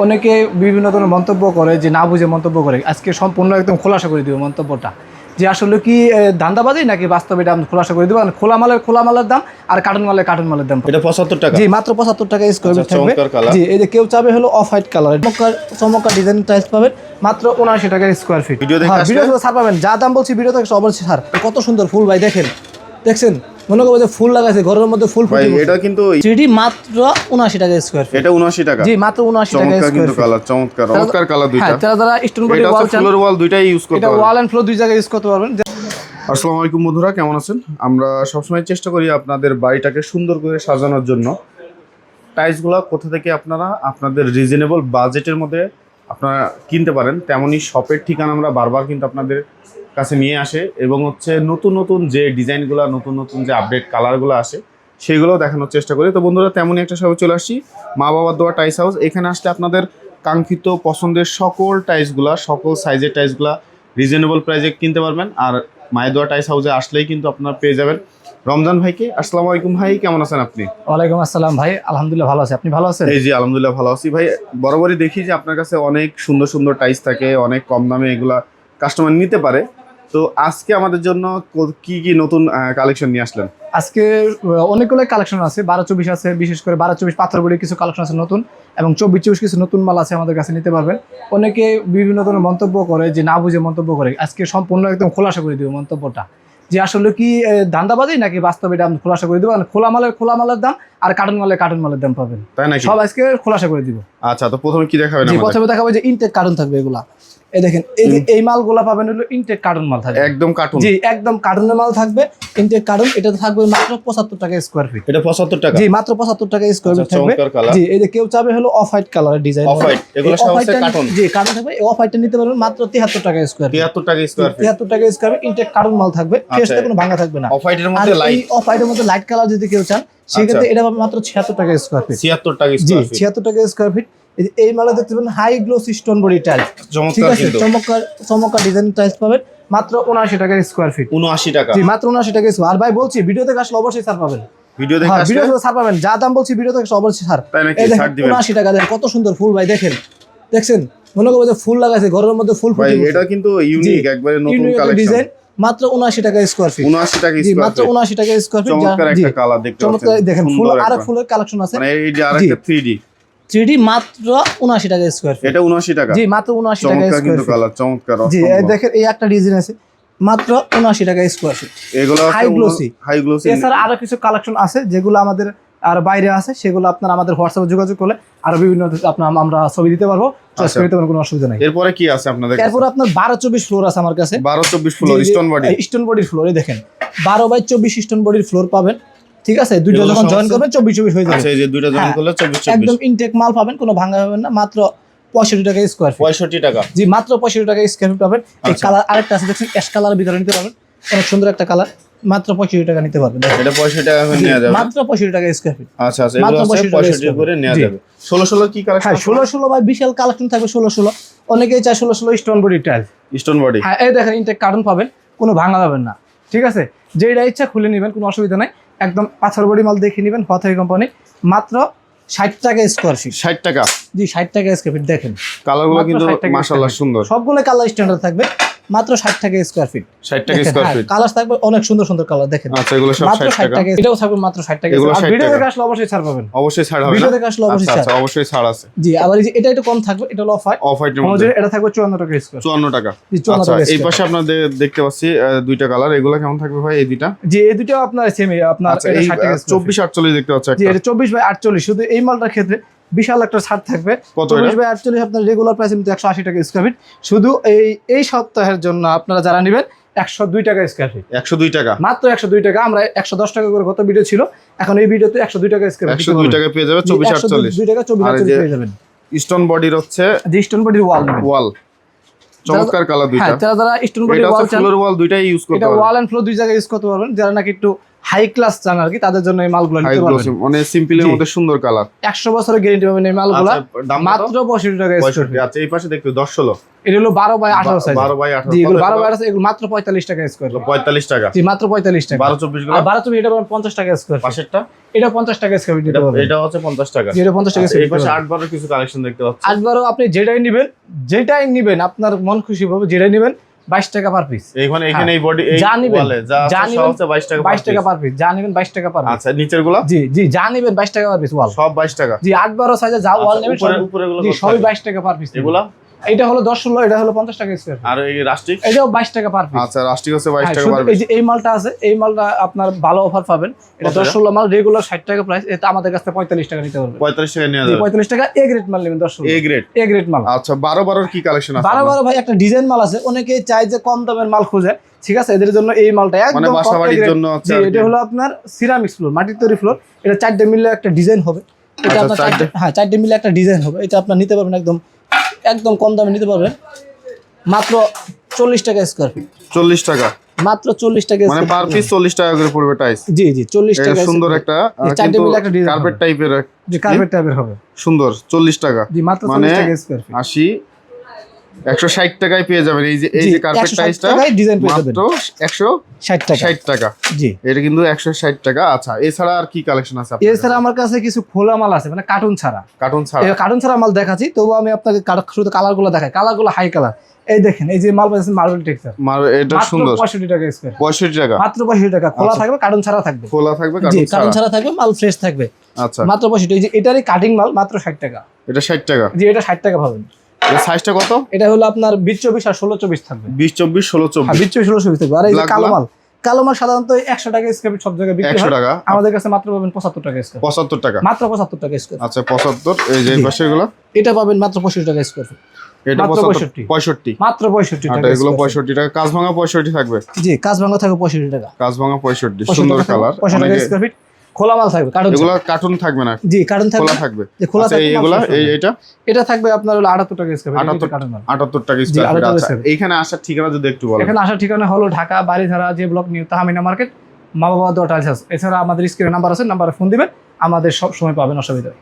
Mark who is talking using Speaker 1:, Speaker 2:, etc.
Speaker 1: অনেকে বিভিন্ন ধরনের মন্তব্য করে যে না বুঝে মন্তব্য করে। আজকে সম্পূর্ণ একদম খোলাসা করে দিব মন্তব্যটা, যে আসলে কি ধান্দাবাজি নাকি বাস্তবে এটা আমি খোলাসা করে দিব। খোলা মালের দাম আর কার্টুন মালের দাম
Speaker 2: এটা 75 টাকা।
Speaker 1: জি, মাত্র 75 টাকা স্কয়ার ফিট থাকবে।
Speaker 2: চমৎকার কালার।
Speaker 1: জি, এই যে কেউ চাবে হলো অফ হোয়াইট কালার, চমৎকার ডিজাইন টাইলস পাবেন মাত্র 79 টাকা স্কয়ার ফিট।
Speaker 2: ভিডিও দেখে
Speaker 1: ভিডিও ছাড় পাবেন, যা দাম বলছি ভিডিও থেকে অবশ্যই ছাড়। কত সুন্দর ফুল ভাই, দেখছেন মনে করবো যে ফুল লাগাইছে ঘরের মধ্যে ফুল ফুটে।
Speaker 2: এটা কিন্তু
Speaker 1: 3D মাত্র 79 টাকা স্কয়ার ফিট।
Speaker 2: এটা 79 টাকা।
Speaker 1: জি, মাত্র 79 টাকা স্কয়ার ফিট।
Speaker 2: কালার চমৎকার কালার দুইটা।
Speaker 1: হ্যাঁ, যারা স্টোন বডি ওয়াল চান,
Speaker 2: ফ্লোর ওয়াল দুইটাই ইউজ করতে
Speaker 1: এটা
Speaker 2: পারবেন।
Speaker 1: ওয়াল এন্ড ফ্লোর দুই জায়গায় ইউজ করতে পারবেন।
Speaker 2: আসসালামু আলাইকুম বন্ধুরা, কেমন আছেন? আমরা সবসময় চেষ্টা করি আপনাদের বাড়িটাকে সুন্দর করে সাজানোর জন্য। টাইলসগুলো কোথা থেকে আপনারা আপনাদের রিজনেবল বাজেটের মধ্যে আপনারা কিনতে পারেন, তেমনই শপের ঠিকানা আমরা বারবার কিন্তু আপনাদের কাছে নিয়ে আসে এবং হচ্ছে নতুন নতুন যে ডিজাইনগুলো, নতুন যে আপডেট কালারগুলো আসে সেগুলোও দেখানোর চেষ্টা করি। তো বন্ধুরা, তেমনই একটা শপে চলে আসছি, মা বাবার দোয়া টাইলস হাউস। এখানে আসলে আপনাদের কাঙ্ক্ষিত পছন্দের সকল টাইলসগুলা, সকল সাইজের টাইলসগুলা রিজনেবল প্রাইসে কিনতে পারবেন। আর মায়ের দোয়া টাইলস হাউসে আসলেই কিন্তু আপনারা পেয়ে যাবেন রমজান ভাইকে। আসসালামু আলাইকুম ভাই, কেমন আছেন আপনি?
Speaker 1: ওয়ালাইকুম আসসালাম ভাই, আলহামদুলিল্লাহ ভালো আছি। আপনি ভালো আছেন?
Speaker 2: এই জি আলহামদুলিল্লাহ ভালো আছি ভাই। বরাবরই দেখি যে আপনার কাছে অনেক সুন্দর সুন্দর টাইলস থাকে, অনেক কম দামে এগুলা কাস্টমার নিতে পারে। তো আজকে আমাদের জন্য কি কি নতুন কালেকশন নিয়ে আসলেন?
Speaker 1: আজকে অনেকগুলো কালেকশন আছে, 12-24 আছে, বিশেষ করে 12-24 পাথর বড়ি কিছু কালেকশন আছে নতুন, এবং 24-24 কিছু নতুন মাল আছে আমাদের কাছে, নিতে পারবেন। অনেকে বিভিন্ন ধরনের মন্তব্য করে যে না বুঝে মন্তব্য করে। আজকে সম্পূর্ণ একদম খোলাসা করে দিব মন্তব্যটা, যে আসলে কি ধান্দাবাজি নাকি বাস্তবে এটা আমি খোলাসা করে দিব। খোলা মালের দাম আর কার্টুন মালের দাম পাবেন,
Speaker 2: তাই নাকি?
Speaker 1: সব আজকে খোলাসা করে দিব।
Speaker 2: আচ্ছা, তো প্রথমে কি দেখাবেন?
Speaker 1: প্রথমে দেখাবো যে ইনটেক কার্টুন থাকবে এগুলা। এই দেখেন, এই মালগুলা পাবেন হলো ইনটেক কার্টুন মাল থাকবে, একদম কার্টুন। জি, একদম কার্টুনের মাল থাকবে, ইনটেক কার্টুন। এটা থাকবে মাত্র 75 টাকা স্কয়ার ফিট।
Speaker 2: এটা 75 টাকা?
Speaker 1: জি, মাত্র 75 টাকা স্কয়ার ফিট থাকবে। জি, এই যে কেউ চাবে হলো অফ হোয়াইট কালারের ডিজাইন,
Speaker 2: অফ হোয়াইট, এগুলো সব হচ্ছে কার্টুন।
Speaker 1: জি, কার্টুন থাকবে। অফ হোয়াইটটা নিতে পারবেন মাত্র 73 টাকা স্কয়ার ফিট।
Speaker 2: 73 টাকা স্কয়ার ফিট।
Speaker 1: 73 টাকা স্কয়ার ফিট ইনটেক কার্টুন মাল থাকবে, ফেসটা কোনো ভাঙা থাকবে না।
Speaker 2: অফ হোয়াইটের মধ্যে লাইট,
Speaker 1: অফ হোয়াইটের মধ্যে লাইট কালার যদি কেউ চান সেক্ষেত্রে এটা পাবেন মাত্র 76 টাকা স্কয়ার ফিট।
Speaker 2: 76 টাকা
Speaker 1: জি,
Speaker 2: স্কয়ার ফিট।
Speaker 1: 76 টাকা স্কয়ার ফিট। এই মালে দেখতে পাবেন high glossy stone body tiles, ঠিক আছে, চমৎকার ডিজাইন টাইলস পাবেন মাত্র 79 টাকা স্কয়ার ফিট।
Speaker 2: 79 টাকা?
Speaker 1: জি, মাত্র 79 টাকা স্কয়ার। আর ভাই বলছি ভিডিও থেকে আসলে অবশ্যই ছাড় পাবেন।
Speaker 2: ভিডিও দেখে আসলে
Speaker 1: ভিডিও থেকে ছাড় পাবেন, যা দাম বলছি ভিডিও থেকে অবশ্যই ছাড়।
Speaker 2: এই দেখেন
Speaker 1: 79 টাকা দেন, কত সুন্দর ফুল ভাই, দেখছেন মনে করবো যে ফুল লাগাইছে ঘরের মধ্যে ফুল ফুটে।
Speaker 2: এটা কিন্তু ইউনিক, একবারে নতুন কালেকশন
Speaker 1: ডিজাইন, মাত্র 79 টাকা স্কয়ার ফিট।
Speaker 2: 79 টাকা
Speaker 1: জি,
Speaker 2: স্কয়ার
Speaker 1: মাত্র
Speaker 2: ফিট।
Speaker 1: 79 টাকা স্কয়ার ফিট।
Speaker 2: চমৎকার একটা কালার দেখতে পাচ্ছেন।
Speaker 1: চমৎকার দেখেন, ফুল আর ফুলের কালেকশন আছে।
Speaker 2: মানে এই যে আরেকটা
Speaker 1: 3D মাত্র 79 টাকা স্কয়ার ফিট।
Speaker 2: এটা 79 টাকা?
Speaker 1: জি, মাত্র 79 টাকা
Speaker 2: চমৎকার কিন্তু
Speaker 1: স্কয়ার
Speaker 2: কালার, চমৎকার।
Speaker 1: জি, দেখেন এই একটা ডিজাইন আছে মাত্র 79 টাকা স্কয়ার ফিট।
Speaker 2: এগুলো
Speaker 1: হাই গ্লোসি।
Speaker 2: এছাড়া
Speaker 1: আরো কিছু কালেকশন আছে যেগুলো আমাদের আর বাইরে আছে, সেগুলো আপনারা আমাদের হোয়াটসঅ্যাপে যোগাযোগ করলে আরো বিভিন্ন আমরা ছবি দিতে পারবো, চয়েস করে দিতে পারবো, কোনো অসুবিধা নাই।
Speaker 2: এরপরে কি আছে আপনাদের কাছে?
Speaker 1: এরপর আপনার 12-24 ফ্লোর আছে আমার কাছে।
Speaker 2: 12-24 ফ্লোর স্টোন বডির
Speaker 1: ফ্লোর। এই দেখেন 12/24 স্টোন বডির ফ্লোর পাবেন, ঠিক আছে। দুইটা যখন জয়েন করবেন 24-24 হয়ে যাবে।
Speaker 2: আচ্ছা, এই যে দুইটা জয়েন করলে 24-24
Speaker 1: একদম ইনটেক মাল পাবেন, কোনো ভাঙা হবে না। মাত্র 65 টাকা স্কয়ার ফিট।
Speaker 2: 65 টাকা?
Speaker 1: জি, মাত্র 65 টাকা স্কয়ার ফিট পাবেন। এই কালার আরেকটা আছে, দেখছেন অ্যাশ কালারের ভিতরে নিতে পারবেন, অনেক সুন্দর একটা কালার, মাত্র 65 টাকা নিতে পারবেন।
Speaker 2: এটা 65 টাকা করে নেওয়া যাবে?
Speaker 1: মাত্র 65 টাকা স্কয়ার ফিট।
Speaker 2: আচ্ছা, এগুলো আছে 65 করে নেওয়া যাবে। 16 কি কালেকশন?
Speaker 1: হ্যাঁ, 16 ভাই বিশাল কালেকশন থাকবে। 16 অনেকেই চায় 16 stone body tiles,
Speaker 2: stone body.
Speaker 1: হ্যাঁ, এই দেখেন ইনটেক কার্টুন পাবেন, কোনো ভাঙা যাবে না, ঠিক আছে। যেটা ইচ্ছা খুলে নেবেন, কোনো অসুবিধা নাই। একদম পাথর বডি মাল দেখে নেবেন, হথাই কোম্পানি। মাত্র 60 টাকা স্কয়ার ফিট।
Speaker 2: 60 টাকা?
Speaker 1: জি, 60 টাকা স্কয়ার ফিট। দেখেন
Speaker 2: কালারগুলো কিন্তু মাশাআল্লাহ সুন্দর,
Speaker 1: সবগুলো কালার স্ট্যান্ডার্ড থাকবে। মাত্র 60 টাকা স্কয়ার ফিট।
Speaker 2: 60 টাকা স্কয়ার ফিট।
Speaker 1: কালার থাকবে অনেক সুন্দর সুন্দর কালার, দেখেন।
Speaker 2: আচ্ছা, এগুলো সব 60 টাকা?
Speaker 1: এটাও থাকবে মাত্র 60 টাকা। আর ভিডিও দেখে আসলে অবশ্যই ছাড় পাবেন।
Speaker 2: অবশ্যই ছাড় হবে?
Speaker 1: ভিডিও দেখে আসলে অবশ্যই ছাড়।
Speaker 2: আচ্ছা, অবশ্যই ছাড় আছে।
Speaker 1: জি, আবার এই যে এটা একটু কম থাকবে, এটা হলো অফ
Speaker 2: হোয়াইটের মধ্যে।
Speaker 1: এটা থাকবে 54 টাকা স্কয়ার।
Speaker 2: 54 টাকা?
Speaker 1: আচ্ছা,
Speaker 2: এই পাশে আপনাদের দেখতে পাচ্ছি দুইটা কালার, এগুলো কেমন থাকবে ভাই এই দুইটা?
Speaker 1: জি, এই দুটো আপনার সেম, আপনার
Speaker 2: 60 টাকা 24-48 দেখতে পাচ্ছি একটা।
Speaker 1: জি, এটা 24/48। শুধু এই মালটার ক্ষেত্রে বিশাল একটা ছাড় থাকবে। 24/48 আপনার রেগুলার প্রাইস কিন্তু 180 টাকা স্কয়ার ফিট। শুধু এই সপ্তাহের জন্য আপনারা যারা নেবেন 102 টাকা স্কয়ার ফিট।
Speaker 2: 102 টাকা?
Speaker 1: মাত্র 102 টাকা। আমরা 110 টাকা করে গত ভিডিও ছিল, এখন এই ভিডিওতে 102 টাকা স্কয়ার ফিট।
Speaker 2: 102 টাকা পেয়ে যাবে 24-48।
Speaker 1: 2 টাকা 24-48 পেয়ে যাবেন।
Speaker 2: স্টোন বডির হচ্ছে
Speaker 1: যে স্টোন বডির ওয়াল,
Speaker 2: চমৎকার কালার দুইটা।
Speaker 1: হ্যাঁ, যারা স্টোন বডির ওয়াল চান,
Speaker 2: ফ্লোর ওয়াল দুইটাই ইউজ করতে
Speaker 1: এটা
Speaker 2: পারবেন।
Speaker 1: ওয়াল এন্ড ফ্লোর দুই জায়গায় ইউজ করতে পারবেন। যারা নাকি একটু হাই ক্লাস চান আর কি, তাদের জন্য এই মালগুলো
Speaker 2: হাই
Speaker 1: নিতে
Speaker 2: গ্লোসি
Speaker 1: পারবেন।
Speaker 2: মানে সিম্পলের
Speaker 1: জি।
Speaker 2: মধ্যে সুন্দর কালার।
Speaker 1: 100 বছরের গ্যারান্টি পাবেন এই মালগুলো,
Speaker 2: দাম
Speaker 1: মাত্র 65 টাকা স্কয়ার
Speaker 2: 65।
Speaker 1: ফিট।
Speaker 2: আচ্ছা এই পাশে দেখতে 10-16
Speaker 1: এটা হলো 12 বাই 18 সাইজ।
Speaker 2: 12 বাই 18
Speaker 1: জি, এগুলো 12 বাই 18, এগুলো মাত্র 45 টাকা স্কয়ার ফিট।
Speaker 2: 45 টাকা।
Speaker 1: জি, মাত্র 45 টাকা।
Speaker 2: 12-24 গুলো
Speaker 1: আর 12 এটা পাবেন 50 টাকা স্কয়ার ফিট।
Speaker 2: পাশেরটা
Speaker 1: এটা 50 টাকা স্কয়ার ফিট দিতে পারবেন।
Speaker 2: এটা হচ্ছে 50 টাকা।
Speaker 1: জি, এটা 50 টাকা
Speaker 2: আচ্ছা, এই
Speaker 1: স্কয়ার
Speaker 2: পাশে
Speaker 1: ফিট।
Speaker 2: 8-12 কিছু কালেকশন দেখতে পাচ্ছি।
Speaker 1: আসবারও আপনি যেটাই নিবেন আপনার মন খুশি হবে, যেটাই নিবেন 22 টাকা পার পিস।
Speaker 2: এখানে এই বডি এই
Speaker 1: যা নিবেন,
Speaker 2: ওয়ালে যা
Speaker 1: যা
Speaker 2: আছে
Speaker 1: নিবেন
Speaker 2: সব হচ্ছে 22 টাকা
Speaker 1: 22 টাকা পার পিস, যা নিবেন 22 টাকা পার পিস।
Speaker 2: আচ্ছা নিচের গুলা
Speaker 1: জি জি, যা নিবেন 22 টাকা পার পিস ওয়াল।
Speaker 2: সব 22 টাকা।
Speaker 1: জি, 8-12 সাইজে যা ওয়াল নেবেন
Speaker 2: উপরে গুলো
Speaker 1: জি সবই 22 টাকা পার পিস।
Speaker 2: এগুলা
Speaker 1: এটা হলো 10-16, এটা হলো 50 টাকা স্কয়ার ফিট।
Speaker 2: আর এই রাস্টিক
Speaker 1: এটাও 22 টাকা পার পিস।
Speaker 2: আচ্ছা রাস্টিক হচ্ছে 22
Speaker 1: হ্যাঁ,
Speaker 2: টাকা
Speaker 1: শুধু
Speaker 2: পার
Speaker 1: এই
Speaker 2: পিস।
Speaker 1: যে এই মালটা আছে, এই মালটা আপনার ভালো অফার পাবেন। এটা
Speaker 2: কত টাকা?
Speaker 1: 10-16 মাল, রেগুলার 60 টাকা প্রাইস, এটা আমাদের কাছে 45 টাকা নিতে পারবেন।
Speaker 2: 45 টাকা নিয়ে
Speaker 1: জি,
Speaker 2: যাবে।
Speaker 1: 45 টাকা এ গ্রেড মাল নেবেন 10-16।
Speaker 2: A grade.
Speaker 1: এ গ্রেড মাল।
Speaker 2: আচ্ছা 12 কি কালেকশন আছে?
Speaker 1: 12 ভাই একটা ডিজাইন মাল আছে, অনেকেই চায় যে কম দামের মাল খোঁজে, ঠিক আছে, এদের জন্য এই মালটা
Speaker 2: মানে
Speaker 1: একদম
Speaker 2: বাসা
Speaker 1: কম
Speaker 2: বাড়ির
Speaker 1: A grade।
Speaker 2: জন্য আছে
Speaker 1: জি,
Speaker 2: আর কি।
Speaker 1: এটা হলো আপনার সিরামিক ফ্লোর, মাটির তৈরি ফ্লোর। এটা 4টে মিলে একটা ডিজাইন হবে। এটা
Speaker 2: আচ্ছা,
Speaker 1: আপনার
Speaker 2: 4টে?
Speaker 1: হ্যাঁ 4টে মিলে একটা ডিজাইন হবে। এটা আপনার নিতে পারবেন একদম কম দামে নিতে পারবেন, মাত্র 40 টাকা স্কয়ার ফিট।
Speaker 2: 40 টাকা
Speaker 1: মাত্র 40 টাকা
Speaker 2: মানে
Speaker 1: square
Speaker 2: পার
Speaker 1: feet।
Speaker 2: পিস 40 টাকা করে পড়বে টাইস।
Speaker 1: জি জি, 40
Speaker 2: এটা
Speaker 1: টাকা
Speaker 2: সুন্দর
Speaker 1: square
Speaker 2: একটা
Speaker 1: feet। এই 4টে মিলে একটা ডিজাইন
Speaker 2: কার্পেট টাইপের
Speaker 1: জি, কার্পেট টাইপের হবে।
Speaker 2: সুন্দর 40 টাকা।
Speaker 1: জি, মাত্র
Speaker 2: মানে
Speaker 1: 40 টাকা স্কয়ার ফিট।
Speaker 2: 80 160 টাকায় পেয়ে যাবেন এই
Speaker 1: জি,
Speaker 2: যে কার্পেট
Speaker 1: 160
Speaker 2: টাইসটা
Speaker 1: টাকায় ডিজাইন পেয়ে যাবেন।
Speaker 2: মাত্র
Speaker 1: 60 টাকা।
Speaker 2: 160 টাকা।
Speaker 1: জি,
Speaker 2: এটা কিন্তু 160 টাকা। আচ্ছা এছাড়া আর কি কালেকশন আছে আপনার?
Speaker 1: এছাড়া আমার কাছে কিছু খোলা মাল আছে, মানে কার্টুন ছাড়া।
Speaker 2: কার্টুন ছাড়া
Speaker 1: কার্টুন ছাড়া মাল দেখাচ্ছি, তবু আমি আপনাকে শুধু কালারগুলো দেখাই। কালারগুলো হাই কালার। এই দেখেন, এই যে মাল পাচ্ছেন মার্বেল টেক্সচার,
Speaker 2: এটা
Speaker 1: মাত্র
Speaker 2: সুন্দর
Speaker 1: 65 টাকা স্কয়ার।
Speaker 2: 65 টাকা।
Speaker 1: মাত্র 65 টাকা। খোলা
Speaker 2: আচ্ছা।
Speaker 1: থাকবে, কার্টুন ছাড়া থাকবে।
Speaker 2: খোলা থাকবে
Speaker 1: জি,
Speaker 2: কার্টুন
Speaker 1: কার্টুন
Speaker 2: ছাড়া।
Speaker 1: ছাড়া থাকবে, মাল ফ্রেশ থাকবে।
Speaker 2: আচ্ছা
Speaker 1: মাত্র 65। এই যে এটারই কাটিং মাল, মাত্র 60 টাকা।
Speaker 2: এটা 60 টাকা।
Speaker 1: জি, এটা 60 টাকা পাবেন।
Speaker 2: এর সাইজটা কত?
Speaker 1: এটা হলো আপনার 20-24 আর 16-24 থাকবে।
Speaker 2: 20-24 16-24
Speaker 1: 20-24 থাকবে। আর এই যে
Speaker 2: Black
Speaker 1: কালো
Speaker 2: গুলা?
Speaker 1: মাল, কালো মাল সাধারণত 100 টাকা স্কয়ার ফিট সব জায়গায় বিক্রি
Speaker 2: 100
Speaker 1: হয়।
Speaker 2: টাকা।
Speaker 1: আমাদের কাছে মাত্র পাবেন 75 টাকা স্কয়ার।
Speaker 2: 75 টাকা।
Speaker 1: মাত্র 75 টাকা স্কয়ার।
Speaker 2: আচ্ছা 75। এই যে এই
Speaker 1: জি।
Speaker 2: পাশের গুলো
Speaker 1: এটা পাবেন মাত্র 65 টাকা স্কয়ার ফিট।
Speaker 2: এটা
Speaker 1: মাত্র
Speaker 2: 75 65।
Speaker 1: মাত্র 65
Speaker 2: আচ্ছা
Speaker 1: টাকা।
Speaker 2: এগুলো
Speaker 1: square feet।
Speaker 2: 65 টাকা। কাজ ভাঙা 65 থাকবে।
Speaker 1: জি, কাজ ভাঙা থাকবে 65 টাকা।
Speaker 2: কাজ ভাঙা 65
Speaker 1: 65
Speaker 2: সুন্দর
Speaker 1: টাকা থাকবে,
Speaker 2: কালার।
Speaker 1: 65 টাকা স্কয়ার ফিট। খোলা মাল থাকবে, কার্টুন
Speaker 2: এগুলো কার্টুন থাকবে না,
Speaker 1: জি, কার্টুন থাকবে।
Speaker 2: খোলা থাকবে।
Speaker 1: যে খোলা
Speaker 2: আচ্ছা
Speaker 1: থাকবে
Speaker 2: এইগুলা
Speaker 1: মাল ফ্রেশ
Speaker 2: এটা
Speaker 1: থাকবে। এটা থাকবে আপনার হলো 78 টাকা স্কয়ার ফিট।
Speaker 2: 78
Speaker 1: কার্টুন মাল।
Speaker 2: 78 টাকা
Speaker 1: জি,
Speaker 2: স্কয়ার ফিট।
Speaker 1: 78
Speaker 2: আচ্ছা
Speaker 1: square feet।
Speaker 2: এইখানে আসার ঠিকানা যদি একটু বলেন।
Speaker 1: এখানে আসার ঠিকানা হলো ঢাকা বাড়িধারা যে ব্লক নিউ তাহমিনা মার্কেট, মা বাবা দোয়া টাইলস হাউস। এছাড়া আমাদের স্ক্রিনে নাম্বার আছে, নাম্বারে ফোন দিবেন, আমাদের সব সময় পাবেন, অসুবিধা নেই।